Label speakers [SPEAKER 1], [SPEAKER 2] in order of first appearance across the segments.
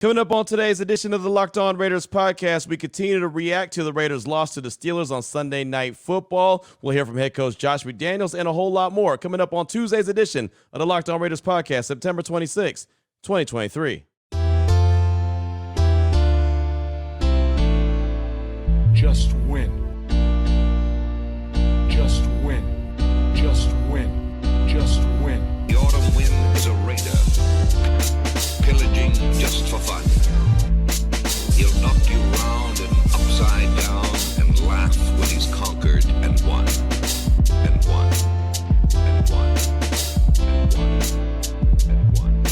[SPEAKER 1] Coming up on today's edition of the Locked On Raiders podcast, we continue to react to the Raiders' loss to the Steelers on Sunday Night Football. We'll hear from head coach Josh McDaniels and a whole lot more coming up on Tuesday's edition of the Locked On Raiders podcast, September 26, 2023.
[SPEAKER 2] Just win. Just win. Just win. Just win.
[SPEAKER 3] The autumn wind is a raider, pillaging just for fun. He'll knock you round and upside down and laugh when he's conquered and won. And won. And won. And won. And won.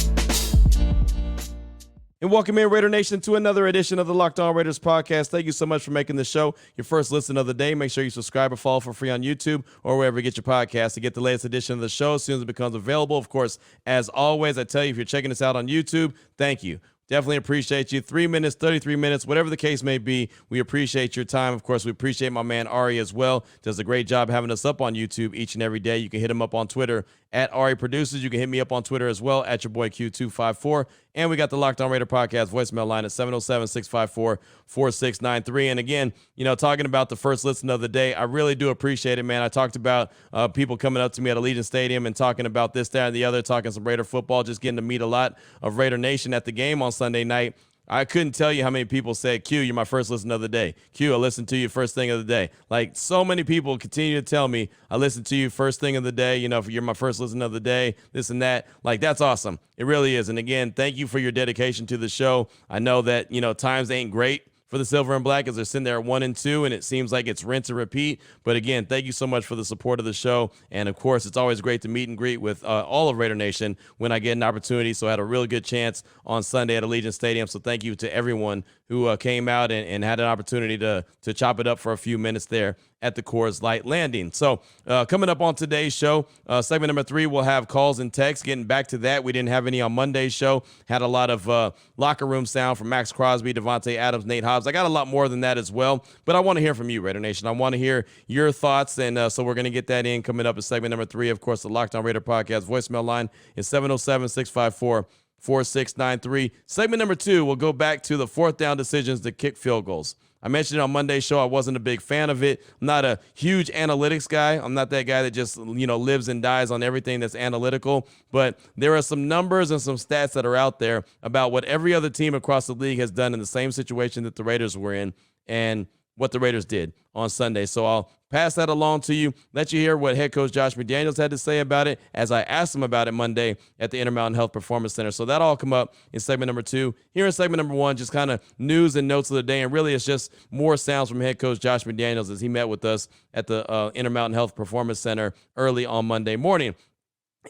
[SPEAKER 1] And welcome in, Raider Nation, to another edition of the Locked On Raiders podcast. Thank you so much for making this show your first listen of the day. Make sure you subscribe or follow for free on YouTube or wherever you get your podcast to get the latest edition of the show as soon as it becomes available. Of course, as always, I tell you, if you're checking us out on YouTube, thank you. Definitely appreciate you. 3 minutes, 33 minutes, whatever the case may be. We appreciate your time. Of course, we appreciate my man Ari as well. Does a great job having us up on YouTube each and every day. You can hit him up on Twitter at Ari Producers. You can hit me up on Twitter as well at your boy Q254. And we got the Locked On Raider podcast voicemail line at 707-654-4693. And again, talking about the first listen of the day, I really do appreciate it, man. I talked about people coming up to me at Allegiant Stadium and talking about this, that, and the other, talking some Raider football, just getting to meet a lot of Raider Nation at the game on Sunday night. I couldn't tell you how many people said, Q, you're my first listen of the day. Q, I listened to you first thing of the day. Like, so many people continue to tell me, I listened to you first thing of the day, you're my first listen of the day, this and that. Like, that's awesome. It really is. And again, thank you for your dedication to the show. I know that, times ain't great for the Silver and Black as they're sitting there at 1-2, and it seems like it's rinse and repeat. But again, thank you so much for the support of the show. And of course, it's always great to meet and greet with all of Raider Nation when I get an opportunity. So I had a really good chance on Sunday at Allegiant Stadium. So thank you to everyone who came out and had an opportunity to chop it up for a few minutes there at the Coors Light Landing. So coming up on today's show, segment number 3, we'll have calls and texts. Getting back to that, we didn't have any on Monday's show. Had a lot of locker room sound from Max Crosby, Devontae Adams, Nate Hobbs. I got a lot more than that as well, but I want to hear from you, Raider Nation. I want to hear your thoughts, and so we're going to get that in coming up in segment number 3. Of course, the Locked On Raider podcast voicemail line is 707-654-4693. Segment number 2, we'll go back to the fourth down decisions to kick field goals. I mentioned on Monday's show I wasn't a big fan of it. I'm not a huge analytics guy. I'm not that guy that just, lives and dies on everything that's analytical. But there are some numbers and some stats that are out there about what every other team across the league has done in the same situation that the Raiders were in and what the Raiders did on Sunday. So I'll pass that along to you, let you hear what head coach Josh McDaniels had to say about it as I asked him about it Monday at the Intermountain Health Performance Center. So that'll all come up in segment number 2. Here in segment number 1, just kind of news and notes of the day. And really, it's just more sounds from head coach Josh McDaniels as he met with us at the Intermountain Health Performance Center early on Monday morning.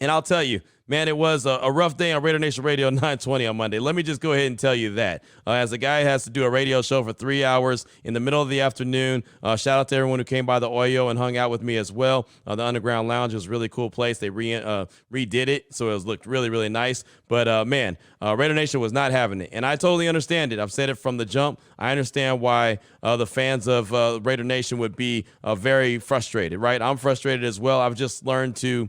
[SPEAKER 1] And I'll tell you, man, it was a rough day on Raider Nation Radio 920 on Monday. Let me just go ahead and tell you that. As a guy who has to do a radio show for 3 hours in the middle of the afternoon, shout out to everyone who came by the Oyo and hung out with me as well. The Underground Lounge was a really cool place. They redid it, so it looked really, really nice. But, Raider Nation was not having it. And I totally understand it. I've said it from the jump. I understand why the fans of Raider Nation would be very frustrated, right? I'm frustrated as well. I've just learned to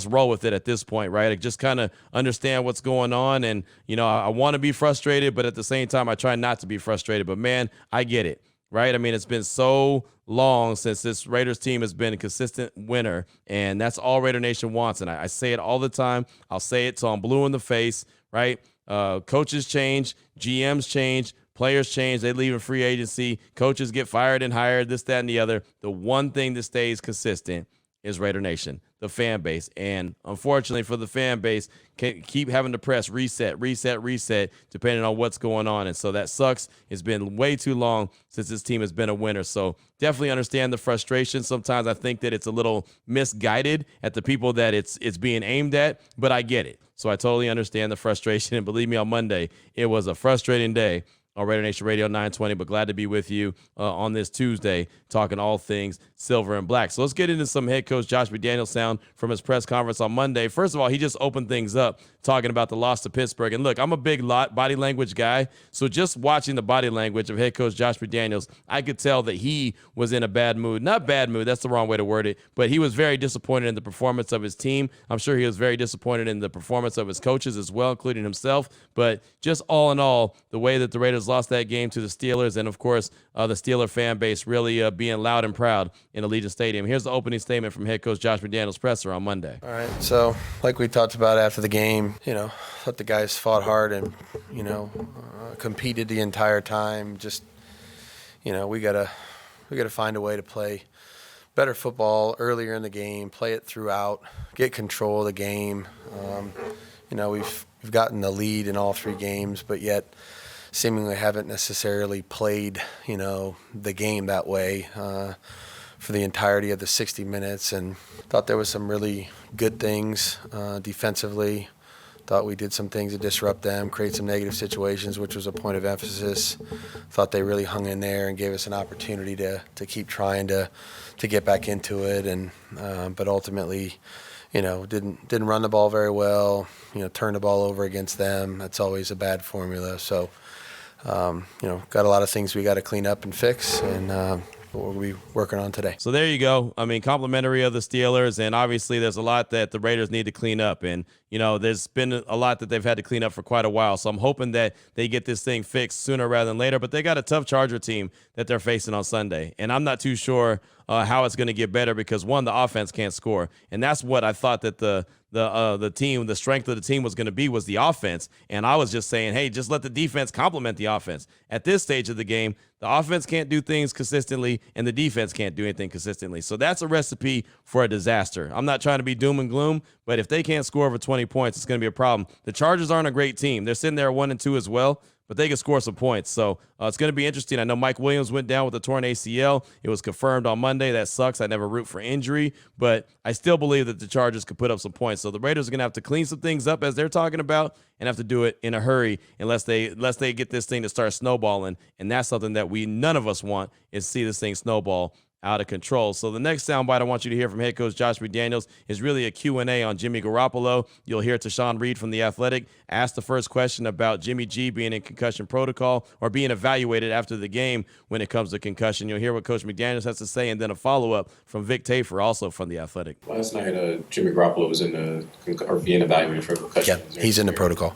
[SPEAKER 1] roll with it at this point, right? I just kind of understand what's going on. And, I want to be frustrated, but at the same time, I try not to be frustrated. But, man, I get it, right? I mean, it's been so long since this Raiders team has been a consistent winner, and that's all Raider Nation wants. And I say it all the time. I'll say it till I'm blue in the face, right? Coaches change, GMs change, players change. They leave in free agency. Coaches get fired and hired, this, that, and the other. The one thing that stays consistent is Raider Nation, the fan base. And unfortunately for the fan base, keep having to press reset, depending on what's going on. And so that sucks. It's been way too long since this team has been a winner. So definitely understand the frustration. Sometimes I think that it's a little misguided at the people that it's being aimed at, but I get it. So I totally understand the frustration. And believe me, on Monday, it was a frustrating day on Raider Nation Radio 920. But glad to be with you on this Tuesday, talking all things silver and black. So let's get into some head coach Josh McDaniels sound from his press conference on Monday. First of all, he just opened things up talking about the loss to Pittsburgh. And look, I'm a big body language guy, so just watching the body language of head coach Josh McDaniels, I could tell that he was in a bad mood. Not bad mood, that's the wrong way to word it, but he was very disappointed in the performance of his team. I'm sure he was very disappointed in the performance of his coaches as well, including himself. But just all in all, the way that the Raiders lost that game to the Steelers, and of course, the Steeler fan base really being loud and proud in Allegiant Stadium. Here's the opening statement from head coach Josh McDaniels' presser on Monday.
[SPEAKER 4] All right, so like we talked about after the game, thought the guys fought hard and, competed the entire time. Just, we gotta find a way to play better football earlier in the game, play it throughout, get control of the game. We've gotten the lead in all 3 games, but yet seemingly haven't necessarily played, the game that way for the entirety of the 60 minutes. And thought there was some really good things defensively. Thought we did some things to disrupt them, create some negative situations, which was a point of emphasis. Thought they really hung in there and gave us an opportunity to keep trying to get back into it. And but ultimately, didn't run the ball very well. Turned the ball over against them. That's always a bad formula. So, got a lot of things we got to clean up and fix, and what we'll be working on today.
[SPEAKER 1] So there you go. I mean, complimentary of the Steelers, and obviously there's a lot that the Raiders need to clean up. And, there's been a lot that they've had to clean up for quite a while. So I'm hoping that they get this thing fixed sooner rather than later. But they got a tough Charger team that they're facing on Sunday. And I'm not too sure how it's going to get better because, one, the offense can't score. And that's what I thought that the strength of the team was going to be was the offense. And I was just saying, hey, just let the defense complement the offense. At this stage of the game, the offense can't do things consistently and the defense can't do anything consistently. So that's a recipe for a disaster. I'm not trying to be doom and gloom, but if they can't score over 20 points, it's going to be a problem. The Chargers aren't a great team. They're sitting there at 1-2 as well, but they can score some points. So it's going to be interesting. I know Mike Williams went down with a torn ACL. It was confirmed on Monday. That sucks. I never root for injury, but I still believe that the Chargers could put up some points. So the Raiders are going to have to clean some things up as they're talking about and have to do it in a hurry unless they get this thing to start snowballing. And that's something that none of us want is see this thing snowball out of control. So the next soundbite I want you to hear from head coach Josh McDaniels is really a Q&A on Jimmy Garoppolo. You'll hear Tashawn Reed from The Athletic ask the first question about Jimmy G being in concussion protocol or being evaluated after the game when it comes to concussion. You'll hear what Coach McDaniels has to say, and then a follow-up from Vic Tafur, also from The Athletic.
[SPEAKER 5] Last night, Jimmy Garoppolo was being evaluated for concussion.
[SPEAKER 4] Yeah, he's in the protocol.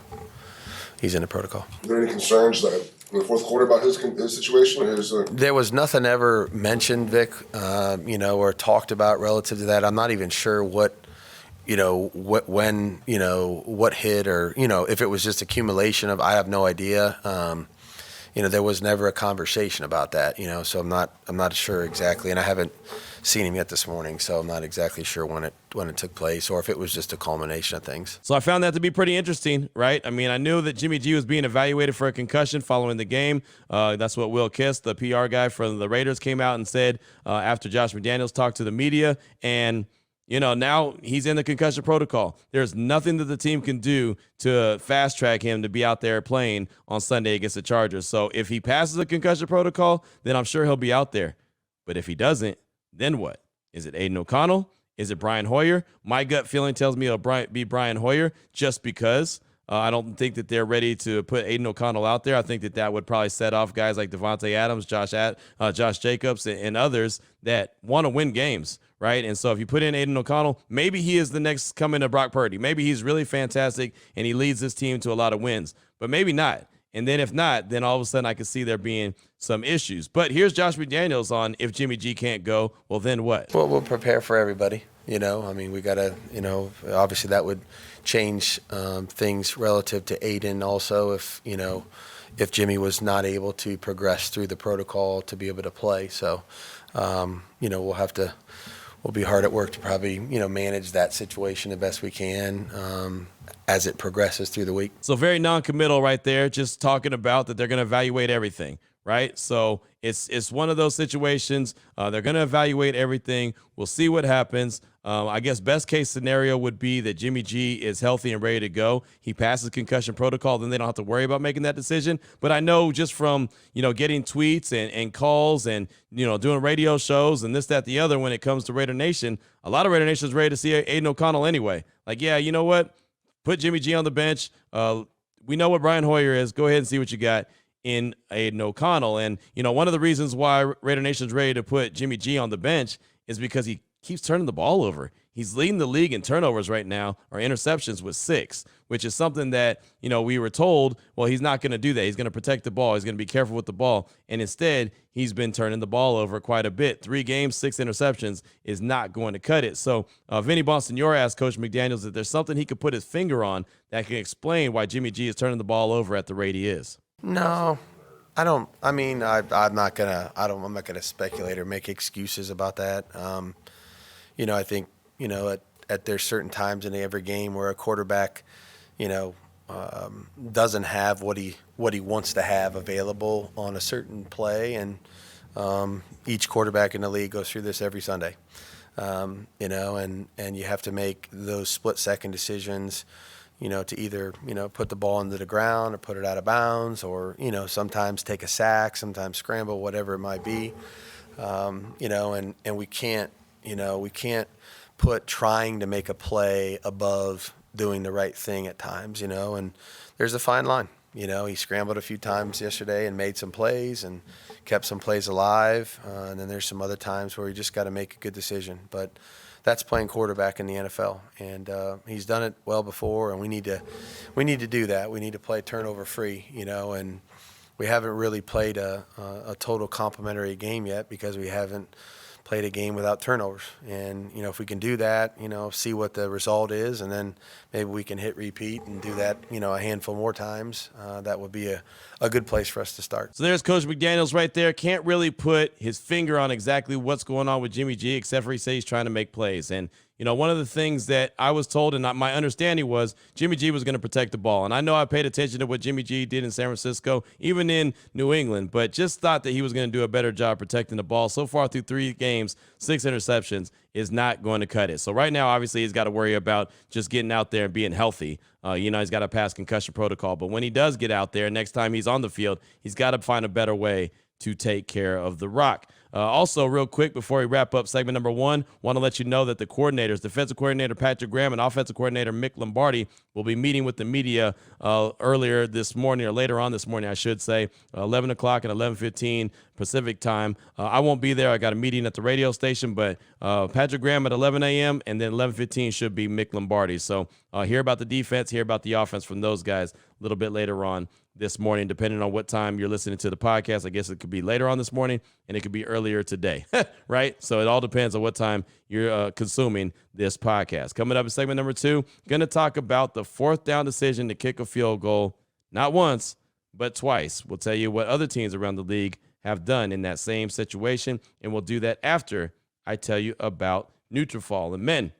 [SPEAKER 4] He's in the protocol.
[SPEAKER 6] Are there any concerns that in the fourth quarter about his situation?
[SPEAKER 4] There was nothing ever mentioned, Vic, or talked about relative to that. I'm not even sure what hit or, if it was just accumulation of, I have no idea. There was never a conversation about that, so I'm not sure exactly. And I haven't seen him yet this morning, so I'm not exactly sure when it took place or if it was just a culmination of things.
[SPEAKER 1] So I found that to be pretty interesting, right? I mean, I knew that Jimmy G was being evaluated for a concussion following the game. That's what Will Kiss, the PR guy from the Raiders, came out and said after Josh McDaniels talked to the media. And now he's in the concussion protocol. There's nothing that the team can do to fast track him to be out there playing on Sunday against the Chargers. So if he passes the concussion protocol, then I'm sure he'll be out there. But if he doesn't, then what? Is it Aiden O'Connell? Is it Brian Hoyer? My gut feeling tells me it'll be Brian Hoyer just because. I don't think that they're ready to put Aiden O'Connell out there. I think that would probably set off guys like Devontae Adams, Josh Jacobs, and others that want to win games, right? And so if you put in Aiden O'Connell, maybe he is the next coming to Brock Purdy. Maybe he's really fantastic and he leads this team to a lot of wins, but maybe not. And then if not, then all of a sudden I could see there being some issues. But here's Josh McDaniels on if Jimmy G can't go, well, then what?
[SPEAKER 4] Well, we'll prepare for everybody. We got to, obviously that would change things relative to Aiden also if Jimmy was not able to progress through the protocol to be able to play. So, we'll be hard at work to probably, manage that situation the best we can as it progresses through the week.
[SPEAKER 1] So very non-committal right there, just talking about that they're going to evaluate everything, right? So it's one of those situations. They're going to evaluate everything. We'll see what happens. I guess best case scenario would be that Jimmy G is healthy and ready to go. He passes concussion protocol, then they don't have to worry about making that decision. But I know just from, getting tweets and calls and, doing radio shows and this, that, the other, when it comes to Raider Nation, a lot of Raider Nation is ready to see Aiden O'Connell anyway. Like, yeah, you know what? Put Jimmy G on the bench. We know what Brian Hoyer is. Go ahead and see what you got in Aiden O'Connell. And, one of the reasons why Raider Nation's ready to put Jimmy G on the bench is because he keeps turning the ball over. He's leading the league in turnovers right now, or interceptions, with 6, which is something that, we were told, well, he's not going to do that. He's going to protect the ball. He's going to be careful with the ball. And instead, he's been turning the ball over quite a bit. 3 games, 6 interceptions is not going to cut it. So Vinny Bonsignore asked Coach McDaniels if there's something he could put his finger on that can explain why Jimmy G is turning the ball over at the rate he is.
[SPEAKER 4] No, I don't. I mean, I'm not gonna speculate or make excuses about that. I think, at there's certain times in every game where a quarterback, doesn't have what he wants to have available on a certain play, and each quarterback in the league goes through this every Sunday. And you have to make those split-second decisions, to either, put the ball into the ground or put it out of bounds, or, sometimes take a sack, sometimes scramble, whatever it might be. And we can't put trying to make a play above doing the right thing at times, and there's a fine line. He scrambled a few times yesterday and made some plays and kept some plays alive. And then there's some other times where you just got to make a good decision. But that's playing quarterback in the NFL, and he's done it well before. And we need to do that. We need to play turnover free, and we haven't really played a total complementary game yet because we haven't played a game without turnovers. And, if we can do that, see what the result is, and then maybe we can hit repeat and do that, a handful more times, that would be a good place for us to start.
[SPEAKER 1] So there's Coach McDaniels right there. Can't really put his finger on exactly what's going on with Jimmy G, except for he says he's trying to make plays. And, one of the things that I was told, and my understanding was, Jimmy G was going to protect the ball. And I know I paid attention to what Jimmy G did in San Francisco, even in New England, but just thought that he was going to do a better job protecting the ball. So far through 3 games, 6 interceptions is not going to cut it. So right now, obviously, he's got to worry about just getting out there and being healthy. He's got to pass concussion protocol. But when he does get out there, next time he's on the field, he's got to find a better way to take care of the rock. Also, real quick, before we wrap up segment number 1, want to let you know that the coordinators, defensive coordinator Patrick Graham and offensive coordinator Mick Lombardi, will be meeting with the media earlier this morning, or later on this morning, I should say, 11 o'clock and 11:15 Pacific time. I won't be there. I got a meeting at the radio station, but Patrick Graham at 11 a.m. and then 11:15 should be Mick Lombardi. So hear about the defense, hear about the offense from those guys a little bit later on this morning, depending on what time you're listening to the podcast. I guess it could be later on this morning, and it could be earlier today, right? So it all depends on what time you're consuming this podcast. Coming up in segment number 2, going to talk about the 4th down decision to kick a field goal, not once, but twice. We'll tell you what other teams around the league have done in that same situation, and we'll do that after I tell you about Nutrafol. And men,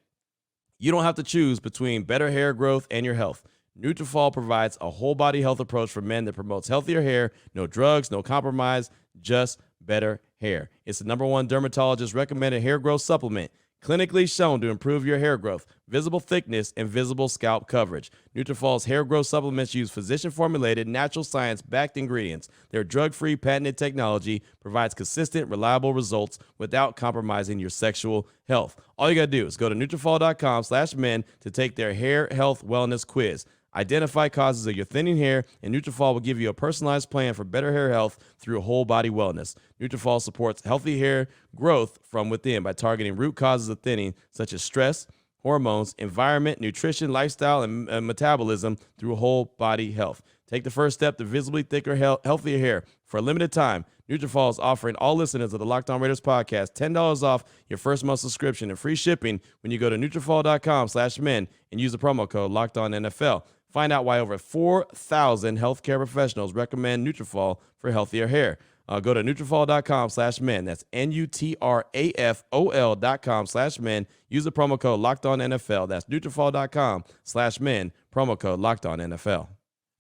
[SPEAKER 1] you don't have to choose between better hair growth and your health. Nutrafol provides a whole body health approach for men that promotes healthier hair, no drugs, no compromise, just better hair. It's the #1 dermatologist recommended hair growth supplement, clinically shown to improve your hair growth, visible thickness, and visible scalp coverage. Nutrafol's hair growth supplements use physician-formulated, natural science-backed ingredients. Their drug-free, patented technology provides consistent, reliable results without compromising your sexual health. All you got to do is go to Nutrafol.com/men to take their hair health wellness quiz. Identify causes of your thinning hair, and Nutrafol will give you a personalized plan for better hair health through whole body wellness. Nutrafol supports healthy hair growth from within by targeting root causes of thinning, such as stress, hormones, environment, nutrition, lifestyle, and metabolism through whole body health. Take the first step to visibly thicker, healthier hair. For a limited time, Nutrafol is offering all listeners of the Locked On Raiders podcast $10 off your first month subscription and free shipping when you go to Nutrafol.com/men and use the promo code LOCKEDONNFL. Find out why over 4,000 healthcare professionals recommend Nutrafol for healthier hair. Go to Nutrafol.com/men. That's Nutrafol.com/men. Use the promo code LOCKEDONNFL. That's Nutrafol.com/men. Promo code LOCKEDONNFL.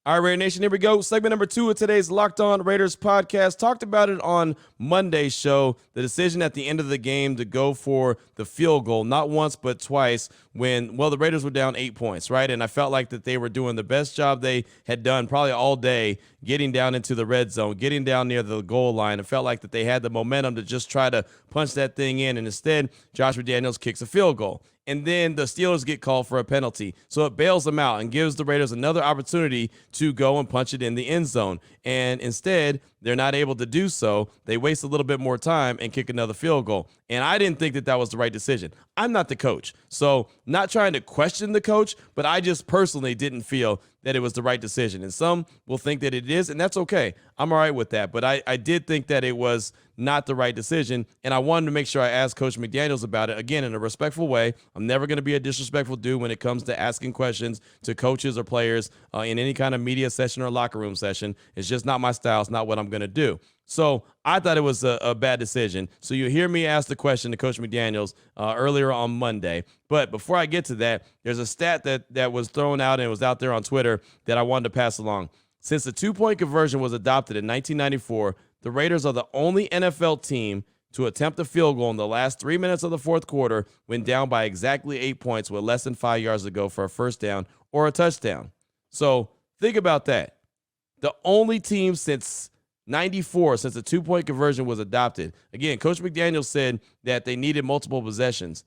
[SPEAKER 1] All right, Raider Nation, here we go. Segment number 2 of today's Locked On Raiders podcast. Talked about it on Monday's show, the decision at the end of the game to go for the field goal, not once but twice when, the Raiders were down 8 points, right? And I felt like that they were doing the best job they had done probably all day, getting down into the red zone, getting down near the goal line. It felt like that they had the momentum to just try to punch that thing in, and instead, Josh McDaniels kicks a field goal. And then the Steelers get called for a penalty. So it bails them out and gives the Raiders another opportunity to go and punch it in the end zone. And instead, they're not able to do so. They waste a little bit more time and kick another field goal. And I didn't think that that was the right decision. I'm not the coach, so not trying to question the coach, but I just personally didn't feel that it was the right decision. And some will think that it is, and that's okay. I'm all right with that. But I did think that it was not the right decision, and I wanted to make sure I asked Coach McDaniels about it, again, in a respectful way. I'm never going to be a disrespectful dude when it comes to asking questions to coaches or players in any kind of media session or locker room session. It's just not my style. It's not what I'm going to do. So I thought it was a bad decision. So you hear me ask the question to Coach McDaniels earlier on Monday. But before I get to that, there's a stat that was thrown out and was out there on Twitter that I wanted to pass along. Since the two-point conversion was adopted in 1994, the Raiders are the only NFL team to attempt a field goal in the last 3 minutes of the fourth quarter when down by exactly 8 points with less than 5 yards to go for a first down or a touchdown. So think about that. The only team since 94, since the two-point conversion was adopted. Again, Coach McDaniels said that they needed multiple possessions.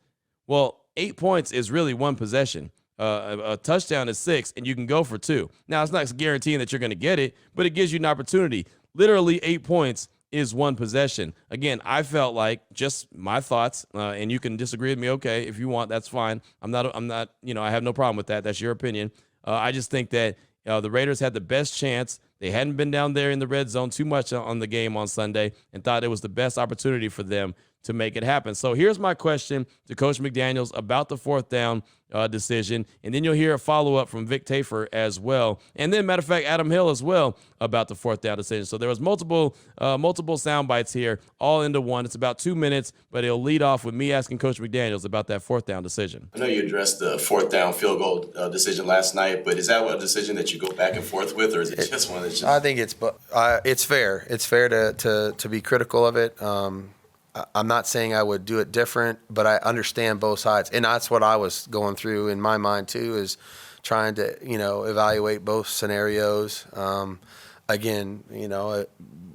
[SPEAKER 1] Well, 8 points is really one possession. A touchdown is 6, and you can go for 2. Now, it's not guaranteeing that you're going to get it, but it gives you an opportunity. Literally 8 points is one possession. Again, I felt like, just my thoughts, and you can disagree with me, okay, if you want, that's fine. I'm not, I have no problem with that. That's your opinion. I just think that the Raiders had the best chance. They hadn't been down there in the red zone too much on the game on Sunday and thought it was the best opportunity for them to make it happen. So here's my question to Coach McDaniels about the fourth down decision, and then you'll hear a follow-up from Vic Tafur as well, and then, matter of fact, Adam Hill as well about the fourth down decision. So there was multiple sound bites here, all into one. It's about 2 minutes, but it'll lead off with me asking Coach McDaniels about that fourth down decision.
[SPEAKER 7] I know you addressed the fourth down field goal decision last night, but is that a decision that you go back and forth with, or is it just one that's just...
[SPEAKER 4] I think it's fair. It's fair to be critical of it. I'm not saying I would do it different, but I understand both sides. And that's what I was going through in my mind too, is trying to, evaluate both scenarios. Again,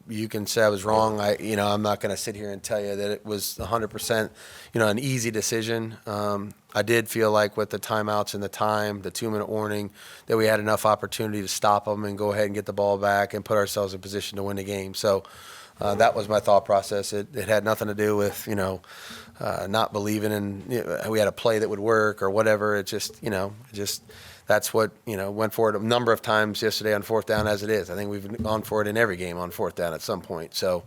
[SPEAKER 4] you can say I was wrong. I'm not going to sit here and tell you that it was 100%, an easy decision. I did feel like with the timeouts and the 2-minute warning, that we had enough opportunity to stop them and go ahead and get the ball back and put ourselves in position to win the game. So that was my thought process. It had nothing to do with, not believing in, we had a play that would work or whatever. It just, that's what, went for it a number of times yesterday on fourth down as it is. I think we've gone for it in every game on fourth down at some point. So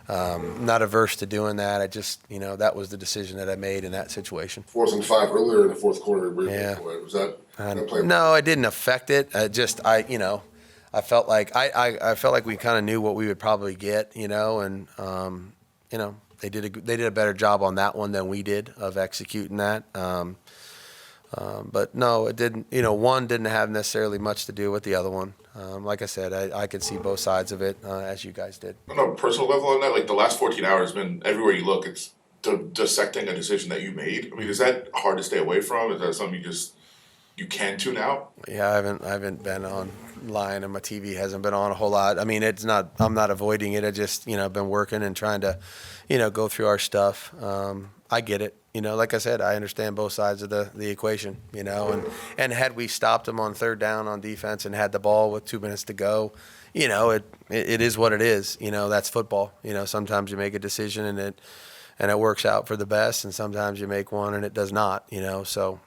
[SPEAKER 4] not averse to doing that. I just, that was the decision that I made in that situation.
[SPEAKER 6] 4th and 5 earlier in the fourth quarter.
[SPEAKER 4] Yeah.
[SPEAKER 6] Was that play?
[SPEAKER 4] No, it didn't affect it. I felt like I felt like we kind of knew what we would probably get, and they did a better job on that one than we did of executing that. But no, it didn't. One didn't have necessarily much to do with the other one. Like I said, I could see both sides of it as you guys did.
[SPEAKER 8] On a personal level, on that, like the last 14 hours, been everywhere you look, it's dissecting a decision that you made. I mean, is that hard to stay away from? Is that something you can tune out?
[SPEAKER 4] Yeah, I haven't been online, and my TV hasn't been on a whole lot. I mean, it's not. I'm not avoiding it. I just been working and trying to, go through our stuff. I get it. Like I said, I understand both sides of the equation. And had we stopped them on third down on defense and had the ball with 2 minutes to go, it is what it is. That's football. Sometimes you make a decision and it works out for the best, and sometimes you make one and it does not. So.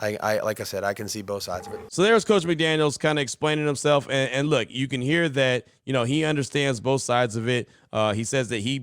[SPEAKER 4] I like I said, I can see both sides of it.
[SPEAKER 1] So there's Coach McDaniels kind of explaining himself. And look, you can hear that, he understands both sides of it. He says that he,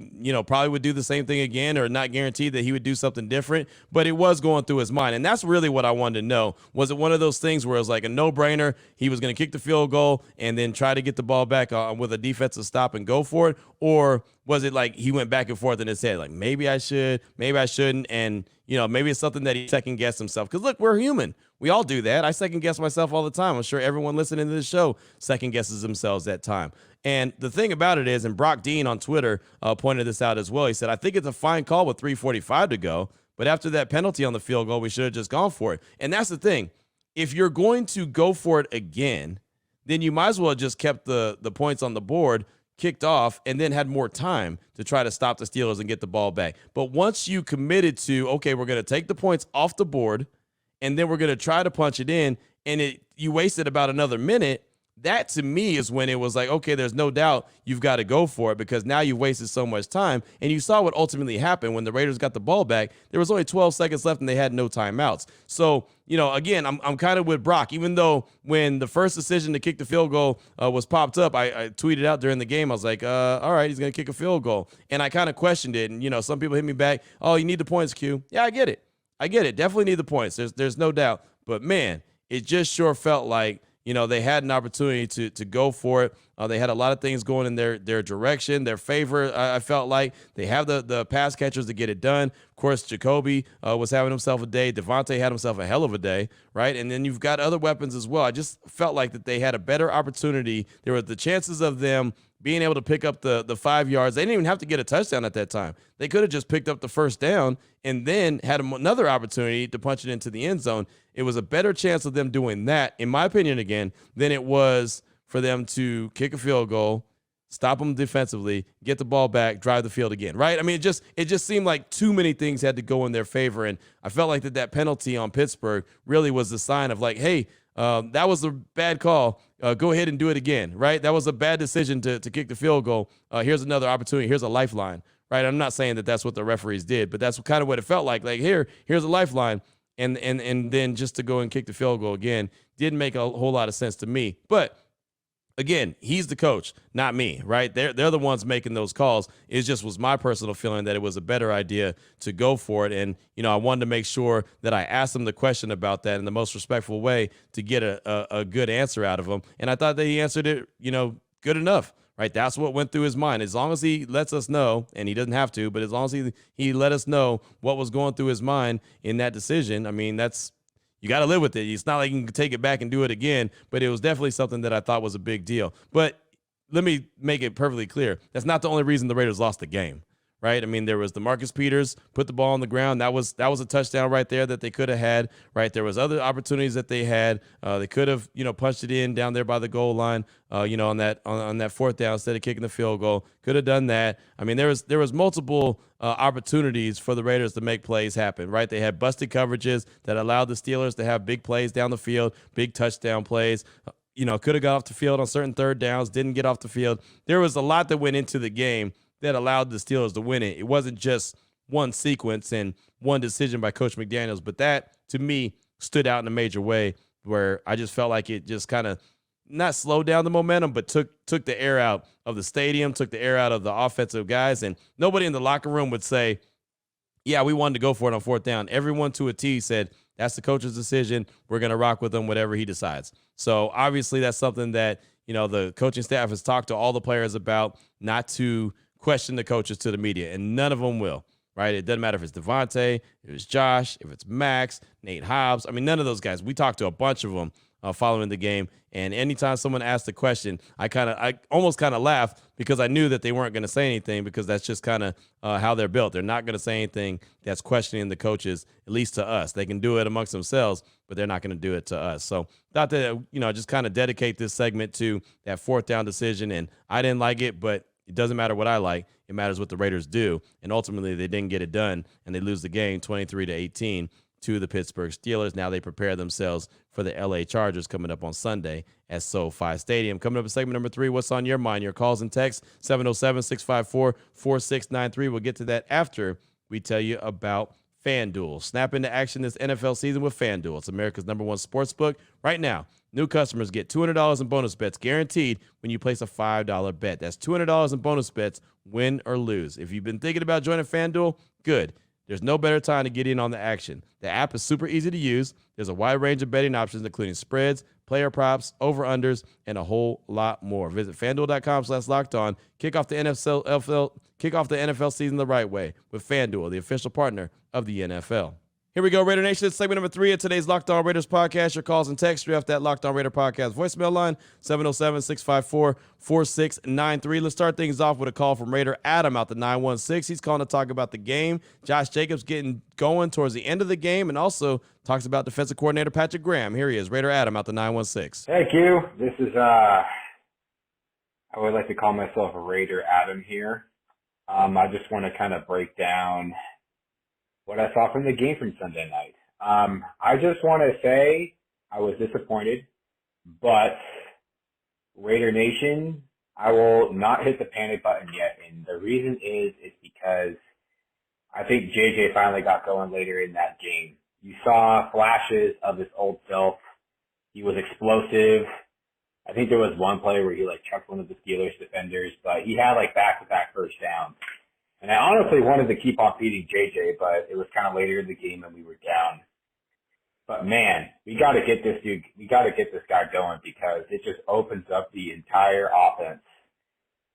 [SPEAKER 1] probably would do the same thing again, or not guaranteed that he would do something different. But it was going through his mind. And that's really what I wanted to know. Was it one of those things where it was like a no-brainer? He was going to kick the field goal and then try to get the ball back with a defensive stop and go for it? Or was it like he went back and forth in his head, like, maybe I should, maybe I shouldn't? And, maybe it's something that he second-guessed himself. Because, look, we're human. We all do that. I second guess myself all the time. I'm sure everyone listening to this show second guesses themselves that time. And the thing about it is, and Brock Dean on Twitter pointed this out as well. He said, I think it's a fine call with 3:45 to go, but after that penalty on the field goal, we should have just gone for it. And that's the thing. If you're going to go for it again, then you might as well have just kept the points on the board, kicked off, and then had more time to try to stop the Steelers and get the ball back. But once you committed to, okay, we're going to take the points off the board, and then we're going to try to punch it in, and you wasted about another minute, that to me is when it was like, okay, there's no doubt you've got to go for it because now you've wasted so much time. And you saw what ultimately happened when the Raiders got the ball back. There was only 12 seconds left and they had no timeouts. So, again, I'm kind of with Brock, even though when the first decision to kick the field goal was popped up, I tweeted out during the game. I was like, all right, he's going to kick a field goal. And I kind of questioned it. And, some people hit me back. Oh, you need the points, Q. Yeah, I get it. Definitely need the points. There's no doubt. But, man, it just sure felt like, they had an opportunity to go for it. They had a lot of things going in their direction, their favor. I felt like they have the pass catchers to get it done. Of course, Jacoby was having himself a day. Devontae had himself a hell of a day, right? And then you've got other weapons as well. I just felt like that they had a better opportunity. There were the chances of them being able to pick up the 5 yards. They didn't even have to get a touchdown at that time. They could have just picked up the first down and then had another opportunity to punch it into the end zone. It was a better chance of them doing that, in my opinion, again, than it was for them to kick a field goal, stop them defensively, get the ball back, drive the field again, right? I mean, it just seemed like too many things had to go in their favor, and I felt like that penalty on Pittsburgh really was the sign of like, hey, that was a bad call. Go ahead and do it again, right? That was a bad decision to kick the field goal. Here's another opportunity. Here's a lifeline, right? I'm not saying that that's what the referees did, but that's kind of what it felt like. Like, here's a lifeline. And then just to go and kick the field goal again didn't make a whole lot of sense to me. But again, he's the coach, not me, right? They're the ones making those calls. It just was my personal feeling that it was a better idea to go for it. And, I wanted to make sure that I asked him the question about that in the most respectful way to get a good answer out of him. And I thought that he answered it, good enough, right? That's what went through his mind. As long as he lets us know, and he doesn't have to, but as long as he let us know what was going through his mind in that decision, I mean, you got to live with it. It's not like you can take it back and do it again, but it was definitely something that I thought was a big deal. But let me make it perfectly clear. That's not the only reason the Raiders lost the game, right? I mean, there was the Marcus Peters put the ball on the ground. That was a touchdown right there that they could have had, right? There was other opportunities that they had. They could have, punched it in down there by the goal line, on that fourth down instead of kicking the field goal. Could have done that. I mean, there was multiple opportunities for the Raiders to make plays happen, right? They had busted coverages that allowed the Steelers to have big plays down the field, big touchdown plays. Could have got off the field on certain third downs, didn't get off the field. There was a lot that went into the game that allowed the Steelers to win it. It wasn't just one sequence and one decision by Coach McDaniels, but that, to me, stood out in a major way where I just felt like it just kind of not slowed down the momentum, but took the air out of the stadium, took the air out of the offensive guys, and nobody in the locker room would say, yeah, we wanted to go for it on fourth down. Everyone to a T said, that's the coach's decision. We're going to rock with him, whatever he decides. So obviously that's something that, the coaching staff has talked to all the players about, not to question the coaches to the media, and none of them will, right? It doesn't matter if it's Devontae, if it's Josh, if it's Max, Nate Hobbs. I mean, none of those guys. We talked to a bunch of them following the game, and anytime someone asked a question, I almost laughed because I knew that they weren't going to say anything, because that's just kind of how they're built. They're not going to say anything that's questioning the coaches, at least to us. They can do it amongst themselves, but they're not going to do it to us. So thought that, just kind of dedicate this segment to that fourth down decision, and I didn't like it, but it doesn't matter what I like. It matters what the Raiders do. And ultimately, they didn't get it done, and they lose the game 23-18 to the Pittsburgh Steelers. Now they prepare themselves for the LA Chargers coming up on Sunday at SoFi Stadium. Coming up in segment number 3, what's on your mind? Your calls and texts, 707-654-4693. We'll get to that after we tell you about FanDuel. Snap into action this NFL season with FanDuel. It's America's #1 sports book. Right now, new customers get $200 in bonus bets guaranteed when you place a $5 bet. That's $200 in bonus bets, win or lose. If you've been thinking about joining FanDuel, good. There's no better time to get in on the action. The app is super easy to use. There's a wide range of betting options, including spreads, player props, over-unders, and a whole lot more. Visit FanDuel.com/lockedon. Kick off the NFL season the right way with FanDuel, the official partner of the NFL. Here we go, Raider Nation. Segment number 3 of today's Locked On Raiders podcast. Your calls and texts straight off that Locked On Raider podcast voicemail line, 707-654-4693. Let's start things off with a call from Raider Adam out the 916. He's calling to talk about the game. Josh Jacobs getting going towards the end of the game, and also talks about defensive coordinator Patrick Graham. Here he is, Raider Adam out the 916.
[SPEAKER 9] Thank you. This is, I would like to call myself a Raider Adam here. I just want to kind of break down what I saw from the game from Sunday night. I just want to say I was disappointed, but Raider Nation, I will not hit the panic button yet. And the reason is because I think JJ finally got going later in that game. You saw flashes of his old self. He was explosive. I think there was one play where he chucked one of the Steelers defenders, but he had back-to-back first downs. And I honestly wanted to keep on feeding JJ, but it was kind of later in the game and we were down. But man, we got to get this guy going because it just opens up the entire offense.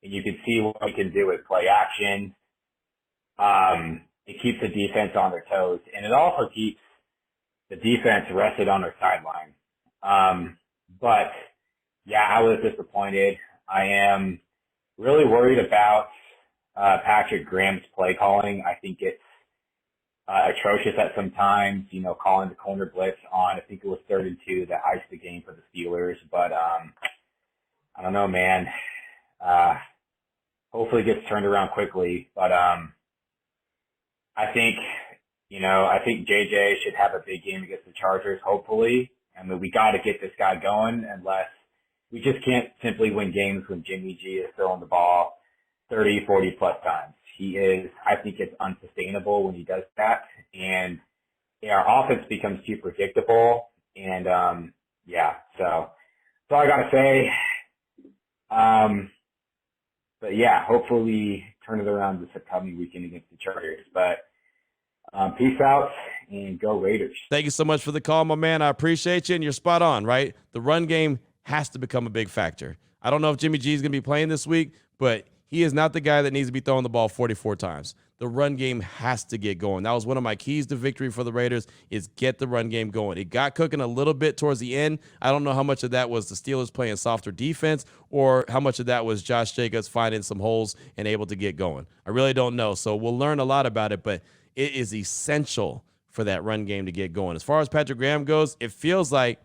[SPEAKER 9] And you can see what he can do with play action. It keeps the defense on their toes, and it also keeps the defense rested on their sideline. But yeah, I was disappointed. I am really worried about Patrick Graham's play calling. I think it's atrocious at some times, calling the corner blitz on, I think it was 3rd and 2 that iced the game for the Steelers. But I don't know, man. Hopefully it gets turned around quickly. But I think JJ should have a big game against the Chargers, hopefully. I mean, we got to get this guy going unless we just can't simply win games when Jimmy G is throwing the ball 30, 40 plus times. I think it's unsustainable when he does that. And our offense becomes too predictable. And, so that's all I got to say. But yeah, hopefully we turn it around this upcoming weekend against the Chargers. But peace out and go Raiders.
[SPEAKER 1] Thank you so much for the call, my man. I appreciate you, and you're spot on, right? The run game has to become a big factor. I don't know if Jimmy G is going to be playing this week, but he is not the guy that needs to be throwing the ball 44 times. The run game has to get going. That was one of my keys to victory for the Raiders, is get the run game going. It got cooking a little bit towards the end. I don't know how much of that was the Steelers playing softer defense or how much of that was Josh Jacobs finding some holes and able to get going. I really don't know. So we'll learn a lot about it, but it is essential for that run game to get going. As far as Patrick Graham goes, it feels like,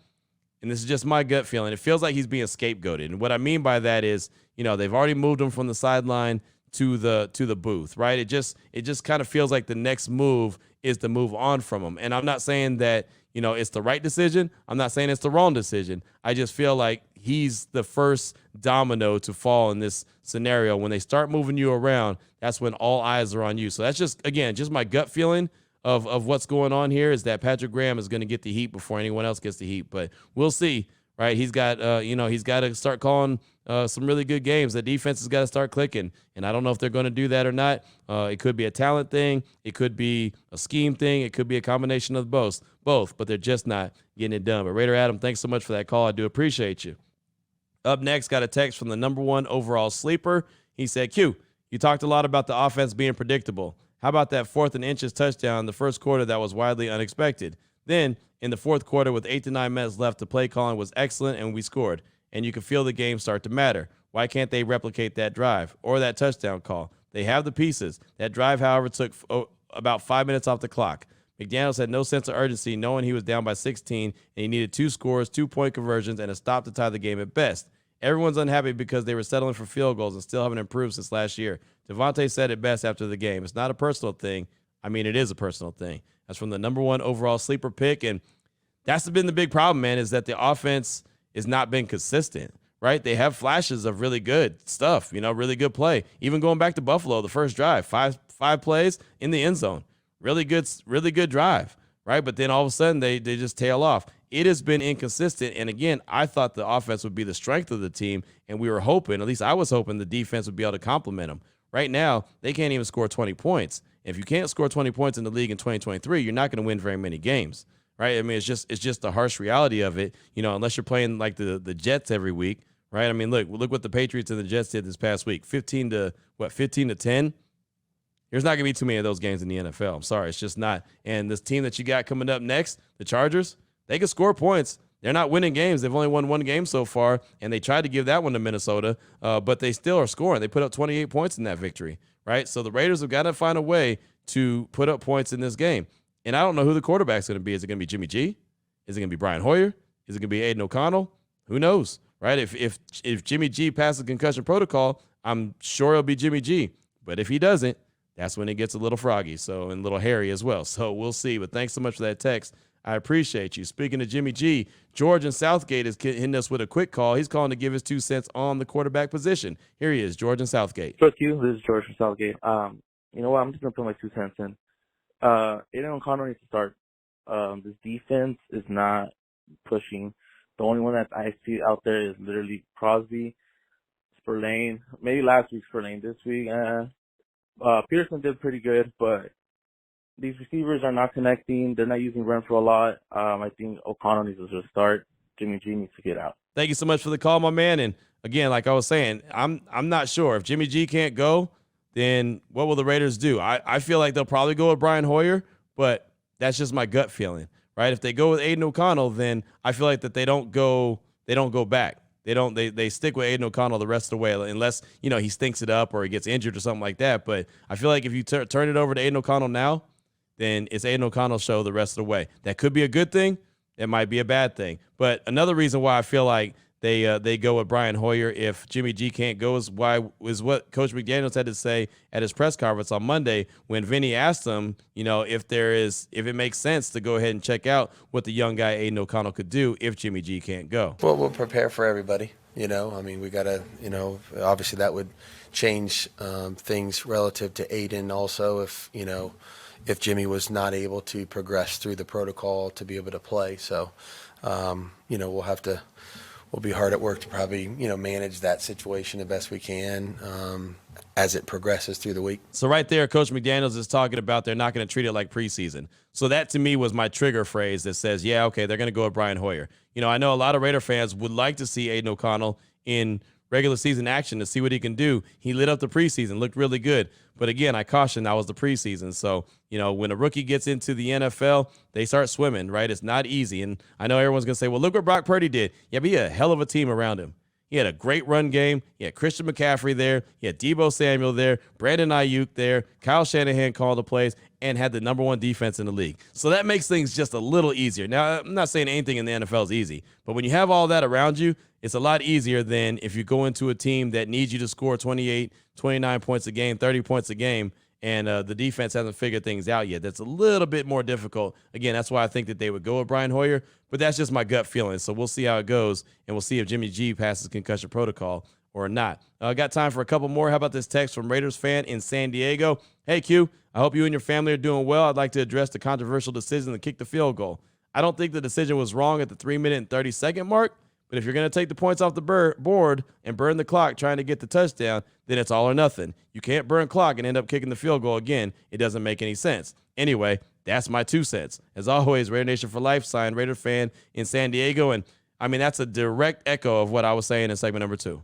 [SPEAKER 1] and this is just my gut feeling, it feels like he's being scapegoated. And what I mean by that is, they've already moved him from the sideline to the booth, right? It just kind of feels like the next move is to move on from him. And I'm not saying that, it's the right decision. I'm not saying it's the wrong decision. I just feel like he's the first domino to fall in this scenario. When they start moving you around, that's when all eyes are on you. So that's just my gut feeling of what's going on here, is that Patrick Graham is going to get the heat before anyone else gets the heat. But we'll see, right? He's got, he's got to start calling some really good games. The defense has got to start clicking, and I don't know if they're going to do that or not. It could be a talent thing. It could be a scheme thing. It could be a combination of both, but they're just not getting it done. But Raider Adam, thanks so much for that call. I do appreciate you. Up next, got a text from the number 1 overall sleeper. He said, Q, you talked a lot about the offense being predictable. How about that 4th and inches touchdown in the first quarter that was widely unexpected? Then, in the fourth quarter with 8 to 9 minutes left, the play calling was excellent and we scored. And you could feel the game start to matter. Why can't they replicate that drive or that touchdown call? They have the pieces. That drive, however, took about 5 minutes off the clock. McDaniels had no sense of urgency, knowing he was down by 16, and he needed 2 scores, 2-point conversions, and a stop to tie the game at best. Everyone's unhappy because they were settling for field goals and still haven't improved since last year. Devontae said it best after the game. It's not a personal thing. I mean, it is a personal thing. That's from the number 1 overall sleeper pick, and that's been the big problem, man, is that the offense has not been consistent, right? They have flashes of really good stuff, really good play. Even going back to Buffalo, the first drive, five plays in the end zone. Really good drive, right? But then all of a sudden they just tail off. It has been inconsistent, and again, I thought the offense would be the strength of the team, and we were hoping, at least I was hoping, the defense would be able to complement them. Right now, they can't even score 20 points. If you can't score 20 points in the league in 2023, you're not going to win very many games, right? I mean, it's just the harsh reality of it, unless you're playing like the Jets every week, right? I mean, look what the Patriots and the Jets did this past week, 15 to 10. There's not going to be too many of those games in the NFL. I'm sorry. It's just not. And this team that you got coming up next, the Chargers, they can score points. They're not winning games. They've only won one game so far, and they tried to give that one to Minnesota, but they still are scoring. They put up 28 points in that victory, right? So the Raiders have got to find a way to put up points in this game. And I don't know who the quarterback's going to be. Is it going to be Jimmy G? Is it going to be Brian Hoyer? Is it going to be Aiden O'Connell? Who knows, right? If Jimmy G passes concussion protocol, I'm sure it'll be Jimmy G. But if he doesn't, that's when it gets a little froggy, and a little hairy as well. So we'll see. But thanks so much for that text. I appreciate you. Speaking of Jimmy G, George in Southgate is hitting us with a quick call. He's calling to give his 2 cents on the quarterback position. Here he is, George in Southgate.
[SPEAKER 10] Fuck you. This is George from Southgate. You know what? I'm just going to put my 2 cents in. Aiden O'Connell needs to start. This defense is not pushing. The only one that I see out there is literally Crosby, Spurlane, maybe last week Spurlane. This week, Peterson did pretty good, but these receivers are not connecting. They're not using run for a lot. I think O'Connell needs to just start. Jimmy G needs to get out.
[SPEAKER 1] Thank you so much for the call, my man. And again, like I was saying, I'm not sure. If Jimmy G can't go, then what will the Raiders do? I feel like they'll probably go with Brian Hoyer, but that's just my gut feeling, right? If they go with Aiden O'Connell, then I feel like that they don't go back. They stick with Aiden O'Connell the rest of the way, unless, he stinks it up or he gets injured or something like that. But I feel like if you turn it over to Aiden O'Connell now, then it's Aiden O'Connell's show the rest of the way. That could be a good thing. It might be a bad thing. But another reason why I feel like they go with Brian Hoyer if Jimmy G can't go is what Coach McDaniels had to say at his press conference on Monday when Vinny asked him, if it makes sense to go ahead and check out what the young guy Aiden O'Connell could do if Jimmy G can't go.
[SPEAKER 4] Well, we'll prepare for everybody. We got to, obviously that would change things relative to Aiden also if Jimmy was not able to progress through the protocol to be able to play. So, we'll be hard at work to probably, manage that situation the best we can as it progresses through the week.
[SPEAKER 1] So right there, Coach McDaniels is talking about they're not going to treat it like preseason. So that to me was my trigger phrase that says, yeah, okay, they're going to go with Brian Hoyer. I know a lot of Raider fans would like to see Aiden O'Connell in regular season action to see what he can do. He lit up the preseason, looked really good. But again, I caution that was the preseason. So, when a rookie gets into the NFL, they start swimming, right? It's not easy. And I know everyone's going to say, well, look what Brock Purdy did. Yeah, but he had a hell of a team around him. He had a great run game. He had Christian McCaffrey there. He had Deebo Samuel there, Brandon Ayuk there, Kyle Shanahan called the plays, and had the number one defense in the league. So that makes things just a little easier. Now, I'm not saying anything in the NFL is easy, but when you have all that around you, it's a lot easier than if you go into a team that needs you to score 28, 29 points a game, 30 points a game, and the defense hasn't figured things out yet. That's a little bit more difficult. Again, that's why I think that they would go with Brian Hoyer, but that's just my gut feeling. So we'll see how it goes, and we'll see if Jimmy G passes concussion protocol or not. Got time for a couple more. How about this text from Raiders fan in San Diego? Hey, Q, I hope you and your family are doing well. I'd like to address the controversial decision to kick the field goal. I don't think the decision was wrong at the 3-minute and 30-second mark, but if you're going to take the points off the board and burn the clock trying to get the touchdown, then it's all or nothing. You can't burn clock and end up kicking the field goal again. It doesn't make any sense. Anyway, that's my 2 cents. As always, Raider Nation for life, signed Raider fan in San Diego. And, that's a direct echo of what I was saying in segment number 2.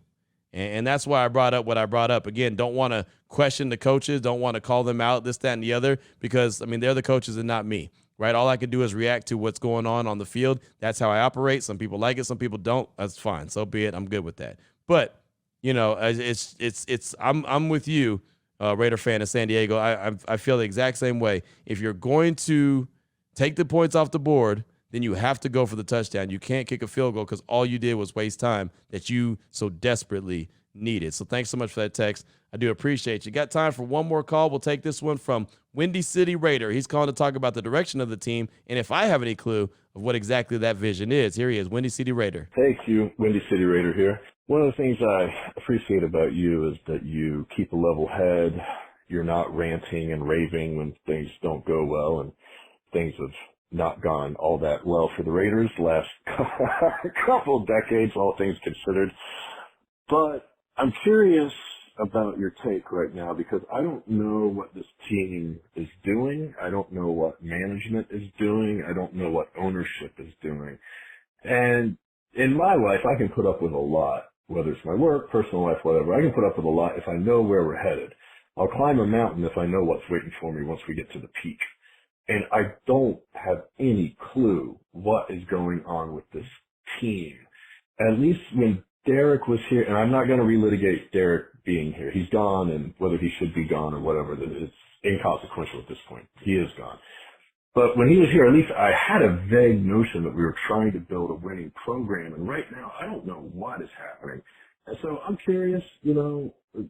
[SPEAKER 1] And that's why I brought up what I brought up. Again, don't want to question the coaches, don't want to call them out, this, that, and the other, because, they're the coaches and not me. Right, all I can do is react to what's going on the field. That's how I operate. Some people like it, some people don't. That's fine. So be it. I'm good with that. But I'm with you, Raider fan in San Diego. I feel the exact same way. If you're going to take the points off the board, then you have to go for the touchdown. You can't kick a field goal because all you did was waste time that you so desperately needed. So thanks so much for that text. I do appreciate you. Got time for one more call. We'll take this one from Windy City Raider. He's calling to talk about the direction of the team and if I have any clue of what exactly that vision is. Here he is, Windy City Raider.
[SPEAKER 11] Hey, Q, Windy City Raider here. One of the things I appreciate about you is that you keep a level head. You're not ranting and raving when things don't go well, and things have not gone all that well for the Raiders the last couple of decades, all things considered. But I'm curious about your take right now because I don't know what this team is doing. I don't know what management is doing. I don't know what ownership is doing. And in my life, I can put up with a lot, whether it's my work, personal life, whatever. I can put up with a lot if I know where we're headed. I'll climb a mountain if I know what's waiting for me once we get to the peak. And I don't have any clue what is going on with this team. At least when Derek was here, and I'm not going to relitigate Derek being here. He's gone, and whether he should be gone or whatever, it's inconsequential at this point. He is gone. But when he was here, at least I had a vague notion that we were trying to build a winning program. And right now, I don't know what is happening. And so I'm curious,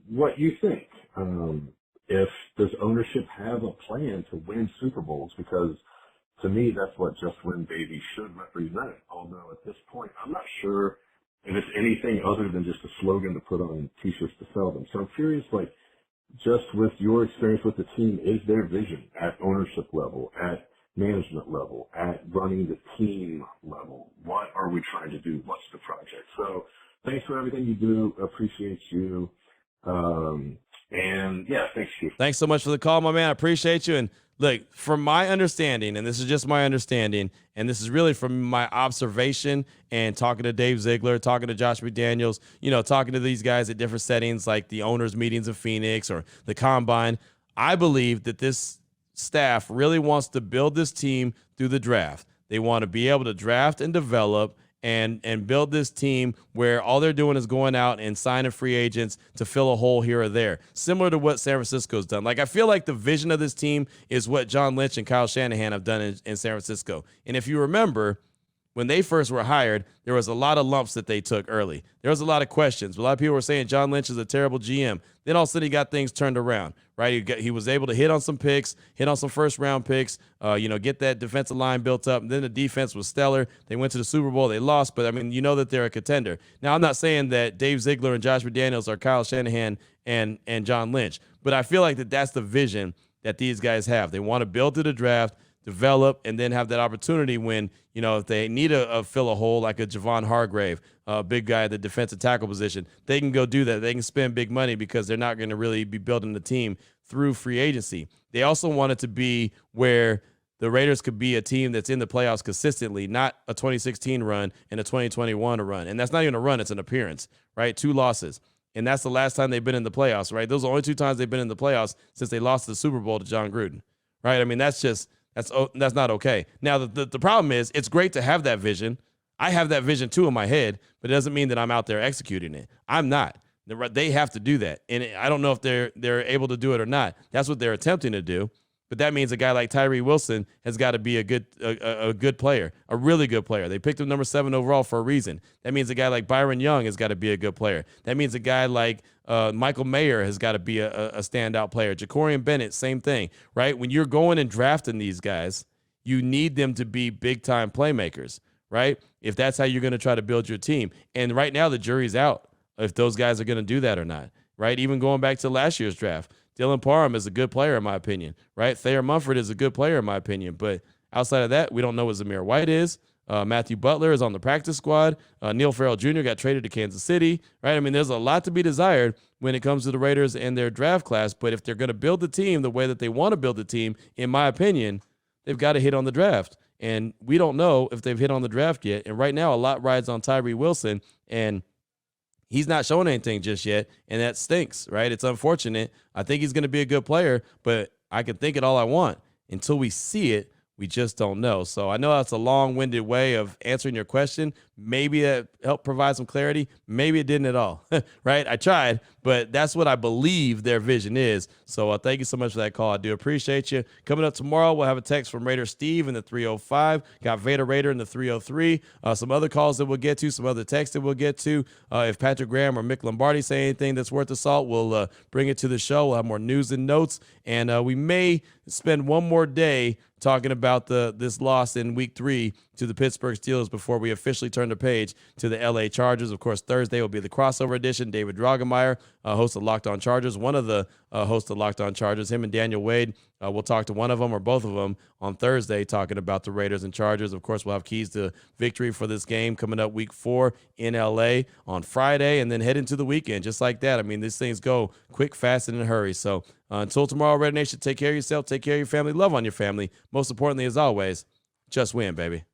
[SPEAKER 11] what you think. If does ownership have a plan to win Super Bowls? Because to me, that's what Just Win Baby should represent. Although at this point, I'm not sure if it's anything other than just a slogan to put on T-shirts to sell them. So I'm curious, just with your experience with the team, is there vision at ownership level, at management level, at running the team level? What are we trying to do? What's the project? So thanks for everything you do. Appreciate you. And yeah, thanks you.
[SPEAKER 1] Thanks so much for the call, my man. I appreciate you. And look, from my understanding, and this is just my understanding, and this is really from my observation and talking to Dave Ziegler, talking to Josh McDaniels, talking to these guys at different settings like the owners' meetings in Phoenix or the Combine, I believe that this staff really wants to build this team through the draft. They want to be able to draft and develop and build this team where all they're doing is going out and signing free agents to fill a hole here or there, similar to what San Francisco's done. I feel like the vision of this team is what John Lynch and Kyle Shanahan have done in San Francisco. And if you remember, when they first were hired, there was a lot of lumps that they took early. There was a lot of questions. A lot of people were saying John Lynch is a terrible GM. Then all of a sudden he got things turned around, right? He was able to hit on some picks, hit on some first-round picks, get that defensive line built up. And then the defense was stellar. They went to the Super Bowl. They lost, but, that they're a contender. Now, I'm not saying that Dave Ziegler and Josh McDaniels are Kyle Shanahan and John Lynch, but I feel like that's the vision that these guys have. They want to build to the draft, develop, and then have that opportunity when, if they need a fill a hole like a Javon Hargrave, a big guy at the defensive tackle position, they can go do that. They can spend big money because they're not going to really be building the team through free agency. They also want it to be where the Raiders could be a team that's in the playoffs consistently, not a 2016 run and a 2021 run. And that's not even a run, it's an appearance, right? 2 losses. And that's the last time they've been in the playoffs, right? Those are the only 2 times they've been in the playoffs since they lost the Super Bowl to John Gruden, right? That's not okay. Now, the problem is it's great to have that vision. I have that vision too in my head, but it doesn't mean that I'm out there executing it. I'm not. They have to do that. And I don't know if they're able to do it or not. That's what they're attempting to do. But that means a guy like Tyree Wilson has got to be a good player, a really good player. They picked him number 7 overall for a reason. That means a guy like Byron Young has got to be a good player. That means a guy like Michael Mayer has got to be a standout player. Jacorian Bennett, same thing, right? When you're going and drafting these guys, you need them to be big-time playmakers, right? If that's how you're going to try to build your team. And right now the jury's out if those guys are going to do that or not, right? Even going back to last year's draft, Dylan Parham is a good player in my opinion, right? Thayer Munford is a good player in my opinion, but outside of that, we don't know what Zamir White is. Matthew Butler is on the practice squad. Neil Farrell Jr. got traded to Kansas City, right? There's a lot to be desired when it comes to the Raiders and their draft class, but if they're going to build the team the way that they want to build the team, in my opinion, they've got to hit on the draft. And we don't know if they've hit on the draft yet. And right now, a lot rides on Tyree Wilson, and he's not showing anything just yet, and that stinks, right? It's unfortunate. I think he's going to be a good player, but I can think it all I want. Until we see it, we just don't know. So I know that's a long-winded way of answering your question. Maybe that helped provide some clarity. Maybe it didn't at all, right? I tried, but that's what I believe their vision is. So thank you so much for that call. I do appreciate you. Coming up tomorrow, we'll have a text from Raider Steve in the 305. Got Vader Raider in the 303. Some other calls that we'll get to, some other texts that we'll get to. If Patrick Graham or Mick Lombardi say anything that's worth the salt, we'll bring it to the show. We'll have more news and notes, and we may spend one more day talking about this loss in Week 3 to the Pittsburgh Steelers before we officially turn the page to the LA Chargers. Of course, Thursday will be the crossover edition. David Drogemeyer, host of Locked On Chargers, one of the hosts of Locked On Chargers, him and Daniel Wade. We'll talk to one of them or both of them on Thursday talking about the Raiders and Chargers. Of course, we'll have keys to victory for this game coming up Week 4 in LA on Friday and then head into the weekend just like that. These things go quick, fast, and in a hurry. So until tomorrow, Raider Nation, take care of yourself, take care of your family, love on your family. Most importantly, as always, just win, baby.